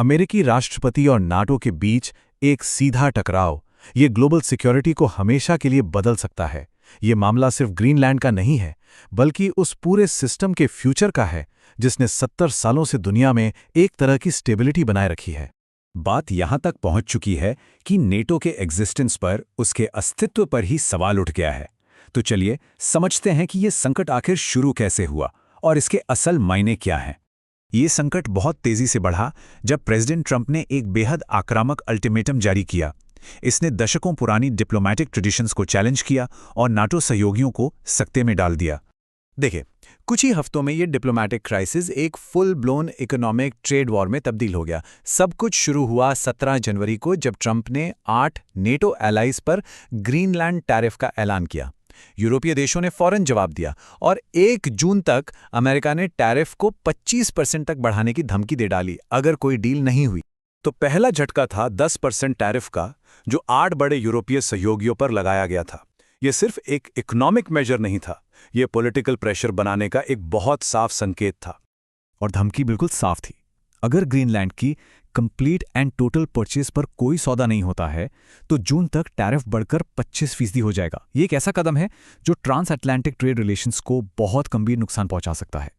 अमेरिकी राष्ट्रपति और नाटो के बीच एक सीधा टकराव ये ग्लोबल सिक्योरिटी को हमेशा के लिए बदल सकता है। ये मामला सिर्फ ग्रीनलैंड का नहीं है, बल्कि उस पूरे सिस्टम के फ्यूचर का है जिसने 70 सालों से दुनिया में एक तरह की स्टेबिलिटी बनाए रखी है। बात यहां तक पहुंच चुकी है कि नेटो के एग्जिस्टेंस पर, उसके अस्तित्व पर ही सवाल उठ गया है। तो चलिए समझते हैं कि ये संकट आखिर शुरू कैसे हुआ और इसके असल मायने क्या हैं। ये संकट बहुत तेजी से बढ़ा जब प्रेसिडेंट ट्रंप ने एक बेहद आक्रामक अल्टीमेटम जारी किया। इसने दशकों पुरानी डिप्लोमैटिक ट्रेडिशंस को चैलेंज किया और नाटो सहयोगियों को सकते में डाल दिया। देखिए, कुछ ही हफ्तों में ये डिप्लोमैटिक क्राइसिस एक full blown economic trade war में तब्दील हो गया। सब कुछ शुरू हुआ 17 जनवरी को जब ट्रंप ने 8 नेटो एलाइज पर ग्रीनलैंड टैरिफ का ऐलान किया। यूरोपीय देशों ने फौरन जवाब दिया और 1 जून तक अमेरिका ने टैरिफ को 25% तक बढ़ाने की धमकी दे डाली अगर कोई डील नहीं हुई। तो पहला झटका था 10% टैरिफ का, जो 8 बड़े यूरोपीय सहयोगियों पर लगाया गया था। यह सिर्फ एक इकोनॉमिक मेजर नहीं था, यह पॉलिटिकल प्रेशर बनाने का एक बहुत साफ संकेत था। और धमकी बिल्कुल साफ थी। अगर ग्रीनलैंड की कंप्लीट एंड टोटल परचेज पर कोई सौदा नहीं होता है तो जून तक टैरिफ बढ़कर 25% हो जाएगा। ये एक ऐसा कदम है जो ट्रांस अटलांटिक ट्रेड रिलेशंस को बहुत गंभीर नुकसान पहुंचा सकता है।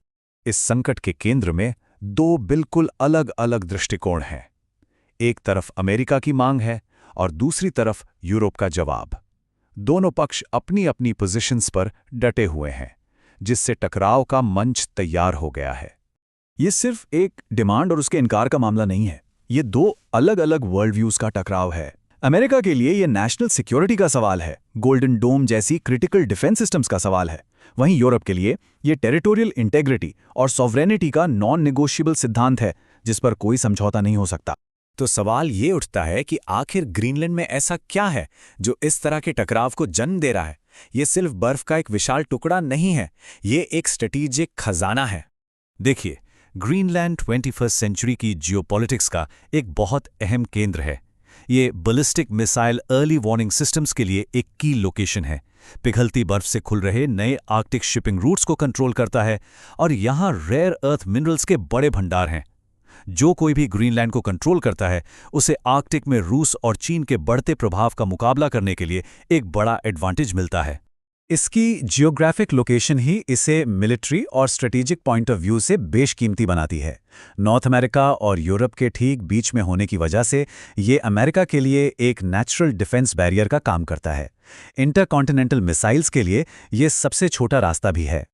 इस संकट के केंद्र में 2 बिल्कुल अलग अलग दृष्टिकोण हैं। एक तरफ अमेरिका की मांग है और दूसरी तरफ यूरोप का जवाब। दोनों पक्ष अपनी अपनी पोजीशंस पर डटे हुए हैं, जिससे टकराव का मंच तैयार हो गया है। ये सिर्फ एक डिमांड और उसके इनकार का मामला नहीं है, ये 2 अलग अलग वर्ल्ड व्यूज का टकराव है। अमेरिका के लिए ये नेशनल सिक्योरिटी का सवाल है, गोल्डन डोम जैसी क्रिटिकल डिफेंस सिस्टम्स का सवाल है। वहीं यूरोप के लिए ये टेरिटोरियल इंटेग्रिटी और सॉवरेनिटी का नॉन नेगोशिएबल सिद्धांत है, जिस पर कोई समझौता नहीं हो सकता। तो सवाल ये उठता है कि आखिर ग्रीनलैंड में ऐसा क्या है जो इस तरह के टकराव को जन्म दे रहा है। ये सिर्फ बर्फ का एक विशाल टुकड़ा नहीं है, ये एक स्ट्रेटेजिक खजाना है। देखिए, ग्रीनलैंड 21st सेंचुरी की जियोपॉलिटिक्स का एक बहुत अहम केंद्र है। ये ballistic missile early warning systems के लिए एक की लोकेशन है, पिघलती बर्फ से खुल रहे नए आर्कटिक शिपिंग रूट्स को कंट्रोल करता है और यहाँ रेयर अर्थ मिनरल्स के बड़े भंडार हैं। जो कोई भी ग्रीनलैंड को कंट्रोल करता है उसे आर्कटिक में रूस और चीन के बढ़ते प्रभाव का मुकाबला करने के लिए एक बड़ा एडवांटेज मिलता है। इसकी जियोग्राफिक लोकेशन ही इसे मिलिट्री और स्ट्रेटेजिक पॉइंट ऑफ व्यू से बेशकीमती बनाती है। नॉर्थ अमेरिका और यूरोप के ठीक बीच में होने की वजह से ये अमेरिका के लिए एक नेचुरल डिफेंस बैरियर का काम करता है। इंटरकॉन्टिनेंटल मिसाइल्स के लिए ये सबसे छोटा रास्ता भी है।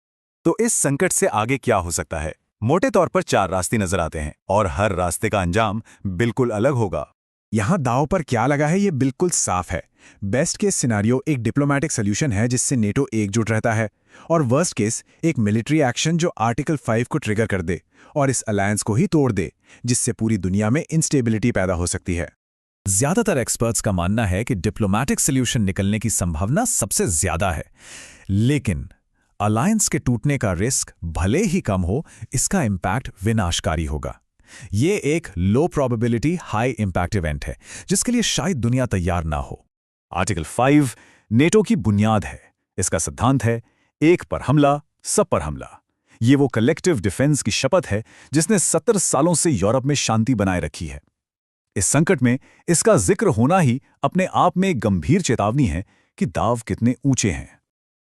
तो इस संकट से आगे क्या हो सकता है? मोटे तौर पर 4 रास्ते नजर आते हैं और हर रास्ते का अंजाम बिल्कुल अलग होगा। यहाँ दांव पर क्या लगा है ये बिल्कुल साफ है। बेस्ट केस सिनेरियो एक डिप्लोमैटिक सॉल्यूशन है जिससे नेटो एकजुट रहता है, और वर्स्ट केस एक मिलिट्री एक्शन जो आर्टिकल 5 को ट्रिगर कर दे और इस अलायंस को ही तोड़ दे, जिससे पूरी दुनिया में इंस्टेबिलिटी पैदा हो सकती है। ज्यादातर एक्सपर्ट्स का मानना है कि डिप्लोमैटिक सॉल्यूशन निकलने की संभावना सबसे ज्यादा है, लेकिन अलायंस के टूटने का रिस्क भले ही कम हो, इसका इंपैक्ट विनाशकारी होगा। ये एक लो प्रोबेबिलिटी हाई इंपैक्ट इवेंट है जिसके लिए शायद दुनिया तैयार ना हो। आर्टिकल 5 नेटो की बुनियाद है। इसका सिद्धांत है एक पर हमला, सब पर हमला। ये वो कलेक्टिव डिफेंस की शपथ है जिसने 70 सालों से यूरोप में शांति बनाए रखी है। इस संकट में इसका जिक्र होना ही अपने आप में एक गंभीर चेतावनी है कि दांव कितने ऊंचे हैं।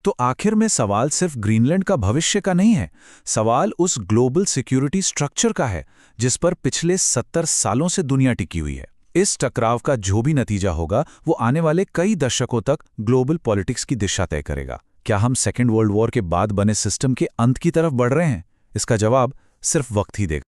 तो आखिर में सवाल सिर्फ ग्रीनलैंड का भविष्य का नहीं है, सवाल उस ग्लोबल सिक्योरिटी स्ट्रक्चर का है जिस पर पिछले 70 सालों से दुनिया टिकी हुई है। इस टकराव का जो भी नतीजा होगा वो आने वाले कई दशकों तक ग्लोबल पॉलिटिक्स की दिशा तय करेगा। क्या हम सेकेंड वर्ल्ड वॉर के बाद बने सिस्टम के अंत की तरफ बढ़ रहे हैं? इसका जवाब सिर्फ वक्त ही देगा।